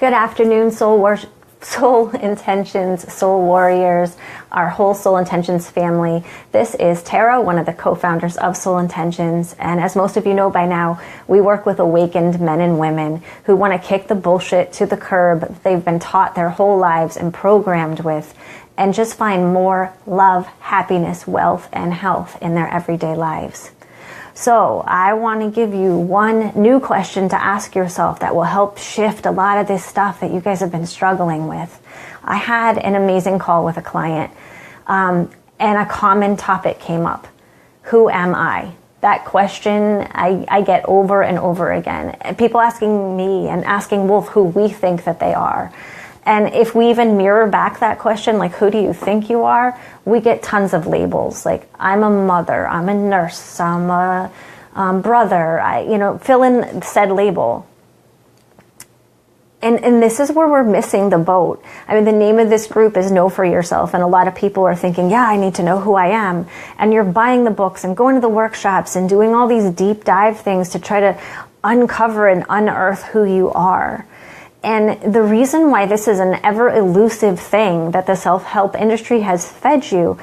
Good afternoon, Soul Intentions, Soul Warriors, our whole Soul Intentions family. This is Tara, one of the co-founders of Soul Intentions, and as most of you know by now, we work with awakened men and women who want to kick the bullshit to the curb they've been taught their whole lives and programmed with, and just find more love, happiness, wealth, and health in their everyday lives. So I want to give you one new question to ask yourself that will help shift a lot of this stuff that you guys have been struggling with. I had an amazing call with a client, and a common topic came up. Who am I? That question I get over and over again. People asking me and asking Wolf who we think that they are. And if we even mirror back that question, like, who do you think you are? We get tons of labels. Like, I'm a mother, I'm a nurse, I'm a brother, fill in said label. And this is where we're missing the boat. I mean, the name of this group is Know For Yourself. And a lot of people are thinking, yeah, I need to know who I am. And you're buying the books and going to the workshops and doing all these deep dive things to try to uncover and unearth who you are. And the reason why this is an ever elusive thing that the self-help industry has fed you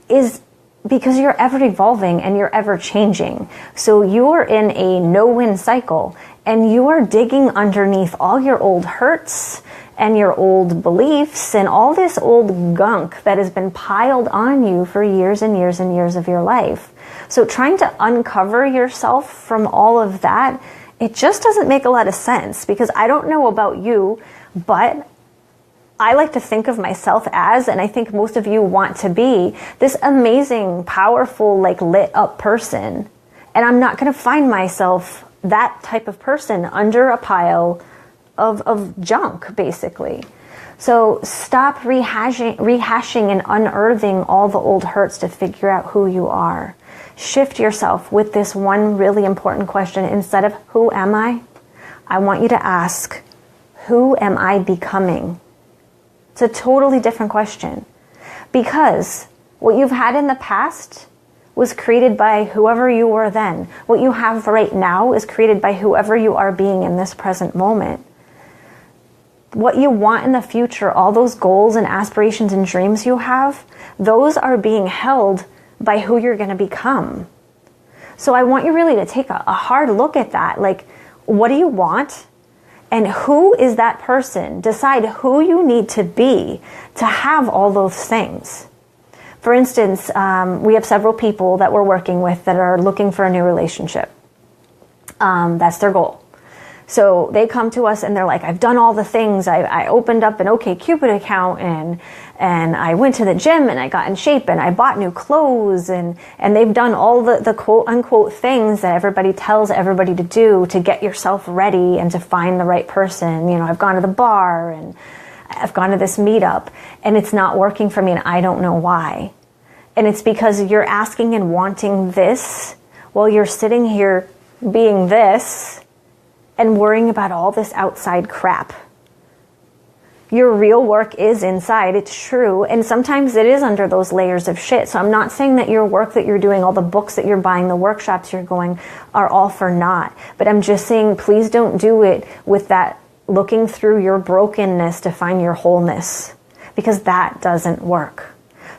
is because you're ever evolving and you're ever changing. So you're in a no-win cycle and you are digging underneath all your old hurts and your old beliefs and all this old gunk that has been piled on you for years and years and years of your life. So trying to uncover yourself from all of that, it just doesn't make a lot of sense, because I don't know about you, but I like to think of myself as, and I think most of you want to be, this amazing, powerful, lit up person. And I'm not going to find myself that type of person under a pile of junk, basically. So stop rehashing and unearthing all the old hurts to figure out who you are. Shift yourself with this one really important question. Instead of who am I want you to ask, who am I becoming? It's a totally different question, because what you've had in the past was created by whoever you were then. What you have right now is created by whoever you are being in this present moment. What you want in the future, all those goals and aspirations and dreams you have, those are being held by who you're going to become. So I want you really to take a hard look at that. Like, what do you want? And who is that person? Decide who you need to be to have all those things. For instance, we have several people that we're working with that are looking for a new relationship. That's their goal. So they come to us and they're like, I've done all the things. I opened up an OkCupid account and I went to the gym and I got in shape and I bought new clothes and they've done all the quote unquote things that everybody tells everybody to do to get yourself ready and to find the right person. I've gone to the bar and I've gone to this meetup and it's not working for me and I don't know why. And it's because you're asking and wanting this while you're sitting here being this and worrying about all this outside crap. Your real work is inside, it's true, and sometimes it is under those layers of shit. So I'm not saying that your work that you're doing, all the books that you're buying, the workshops you're going, are all for naught. But I'm just saying, please don't do it with that looking through your brokenness to find your wholeness, because that doesn't work.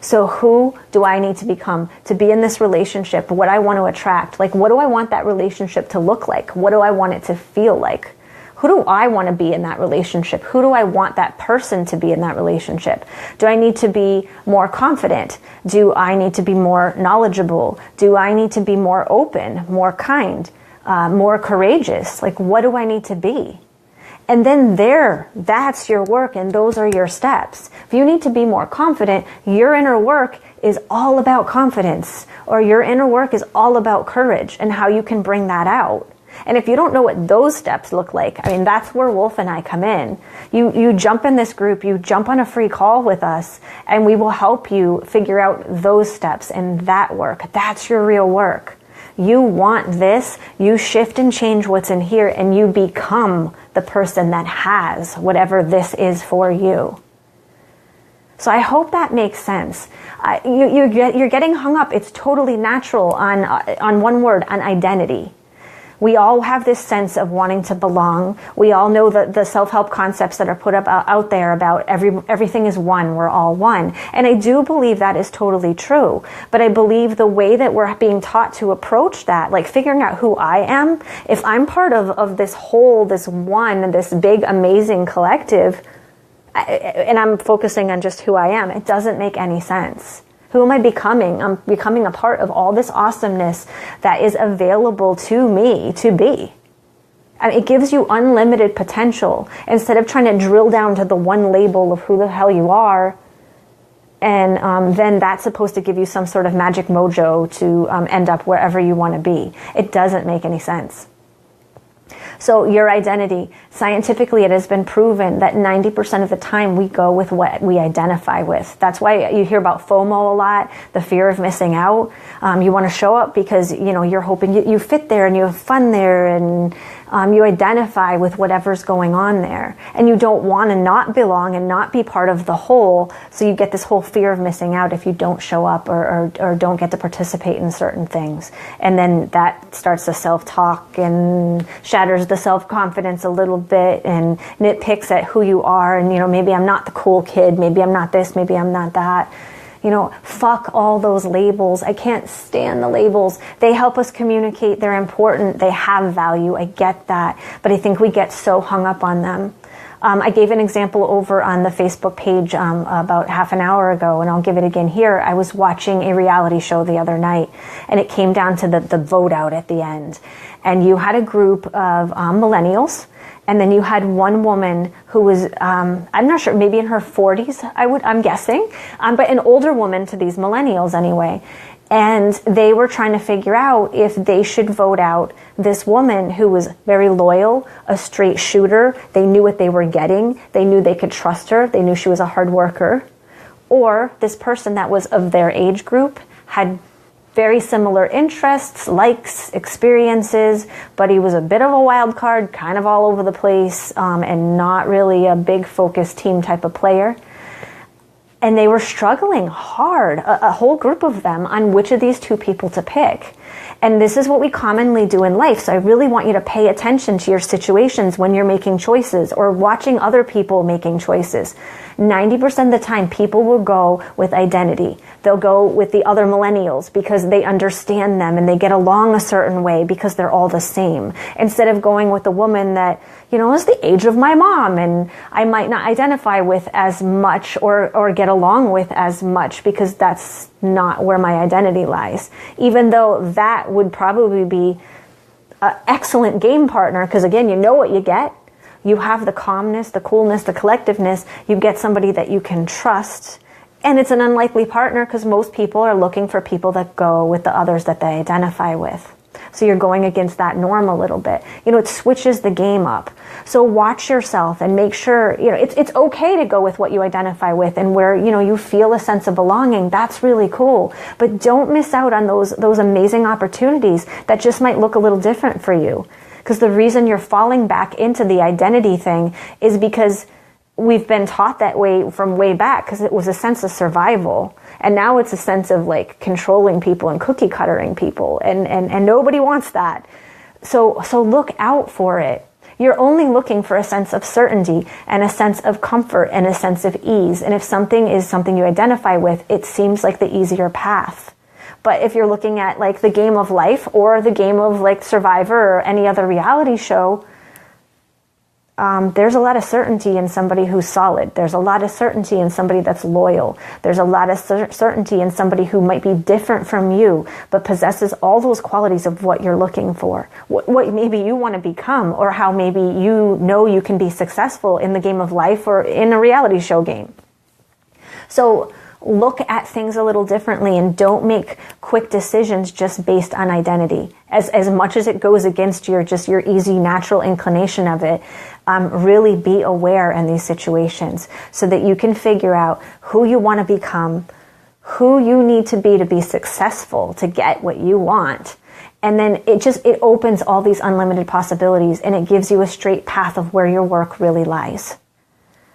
So who do I need to become to be in this relationship? What I want to attract? Like, what do I want that relationship to look like? What do I want it to feel like? Who do I want to be in that relationship? Who do I want that person to be in that relationship? Do I need to be more confident? Do I need to be more knowledgeable? Do I need to be more open, more kind, more courageous? Like, what do I need to be? And then that's your work, and those are your steps. If you need to be more confident, your inner work is all about confidence, or your inner work is all about courage and how you can bring that out. And if you don't know what those steps look like, that's where Wolf and I come in. You jump in this group, you jump on a free call with us, and we will help you figure out those steps and that work. That's your real work. You want this, you shift and change what's in here, and you become the person that has whatever this is for you. So I hope that makes sense. You're getting hung up. It's totally natural on one word, on identity. We all have this sense of wanting to belong. We all know the self-help concepts that are put up out there about everything is one, we're all one. And I do believe that is totally true. But I believe the way that we're being taught to approach that, like figuring out who I am, if I'm part of this whole, this one, this big, amazing collective, and I'm focusing on just who I am, it doesn't make any sense. Who am I becoming? I'm becoming a part of all this awesomeness that is available to me to be. I mean, it gives you unlimited potential instead of trying to drill down to the one label of who the hell you are. And then that's supposed to give you some sort of magic mojo to end up wherever you want to be. It doesn't make any sense. So your identity, scientifically it has been proven that 90% of the time we go with what we identify with. That's why you hear about FOMO a lot, the fear of missing out. You want to show up because, you're hoping you fit there and you have fun there and you identify with whatever's going on there. And you don't want to not belong and not be part of the whole, so you get this whole fear of missing out if you don't show up or don't get to participate in certain things. And then that starts the self-talk and shatters the self-confidence a little bit and nitpicks at who you are. And, maybe I'm not the cool kid, maybe I'm not this, maybe I'm not that. Fuck all those labels. I can't stand the labels. They help us communicate. They're important. They have value. I get that. But I think we get so hung up on them. I gave an example over on the Facebook page about half an hour ago, and I'll give it again here. I was watching a reality show the other night, and it came down to the vote out at the end. And you had a group of millennials, and then you had one woman who was, I'm not sure, maybe in her 40s, I'm guessing, but an older woman to these millennials anyway. And they were trying to figure out if they should vote out this woman who was very loyal, a straight shooter. They knew what they were getting. They knew they could trust her. They knew she was a hard worker. Or this person that was of their age group, had very similar interests, likes, experiences, but he was a bit of a wild card, kind of all over the place, and not really a big focused team type of player. And they were struggling hard, a whole group of them, on which of these two people to pick. And this is what we commonly do in life. So I really want you to pay attention to your situations when you're making choices or watching other people making choices. 90% of the time, people will go with identity. They'll go with the other millennials because they understand them and they get along a certain way because they're all the same. Instead of going with the woman that, is the age of my mom and I might not identify with as much or get along with as much because that's not where my identity lies. Even though that would probably be an excellent game partner because, again, you know what you get. You have the calmness, the coolness, the collectiveness. You get somebody that you can trust. And it's an unlikely partner because most people are looking for people that go with the others that they identify with. So you're going against that norm a little bit. It switches the game up. So watch yourself and make sure, it's okay to go with what you identify with and where, you feel a sense of belonging. That's really cool. But don't miss out on those amazing opportunities that just might look a little different for you. Because the reason you're falling back into the identity thing is because we've been taught that way from way back because it was a sense of survival. And now it's a sense of like controlling people and cookie cuttering people. And nobody wants that. So look out for it. You're only looking for a sense of certainty and a sense of comfort and a sense of ease. And if something is something you identify with, it seems like the easier path. But if you're looking at like the game of life or the game of like Survivor or any other reality show, there's a lot of certainty in somebody who's solid. There's a lot of certainty in somebody that's loyal. There's a lot of certainty in somebody who might be different from you, but possesses all those qualities of what you're looking for, what maybe you want to become, or how maybe you can be successful in the game of life or in a reality show game. So look at things a little differently and don't make quick decisions just based on identity. As much as it goes against your easy, natural inclination of it, really be aware in these situations so that you can figure out who you want to become, who you need to be successful to get what you want. And then it opens all these unlimited possibilities and it gives you a straight path of where your work really lies.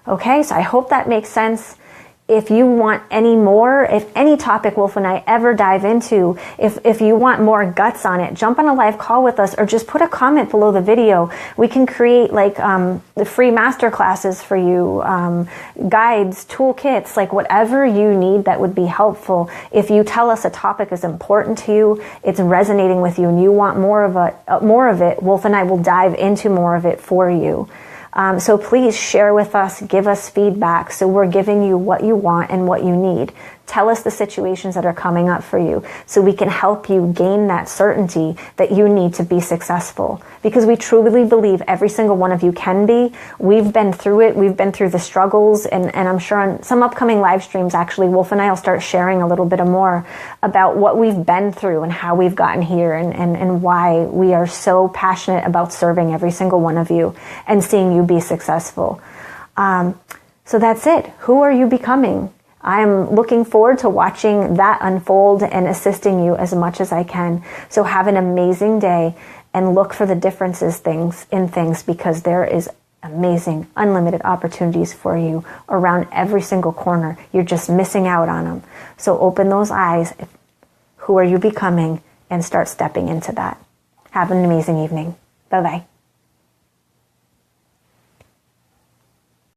Okay, so I hope that makes sense. if you want any more, if any topic Wolf and I ever dive into, if you want more guts on it, jump on a live call with us or just put a comment below the video. We can create like the free master classes for you, guides, toolkits, like whatever you need that would be helpful. If you tell us a topic is important to you, it's resonating with you, and you want more of it, Wolf and I will dive into more of it for you. So please share with us, give us feedback, so we're giving you what you want and what you need. Tell us the situations that are coming up for you so we can help you gain that certainty that you need to be successful. Because we truly believe every single one of you can be. We've been through it. We've been through the struggles. And I'm sure on some upcoming live streams, actually, Wolf and I will start sharing a little bit more about what we've been through and how we've gotten here and why we are so passionate about serving every single one of you and seeing you be successful. So that's it. Who are you becoming? I'm looking forward to watching that unfold and assisting you as much as I can. So have an amazing day and look for the differences in things, because there is amazing, unlimited opportunities for you around every single corner. You're just missing out on them. So open those eyes. Who are you becoming? And start stepping into that. Have an amazing evening. Bye-bye.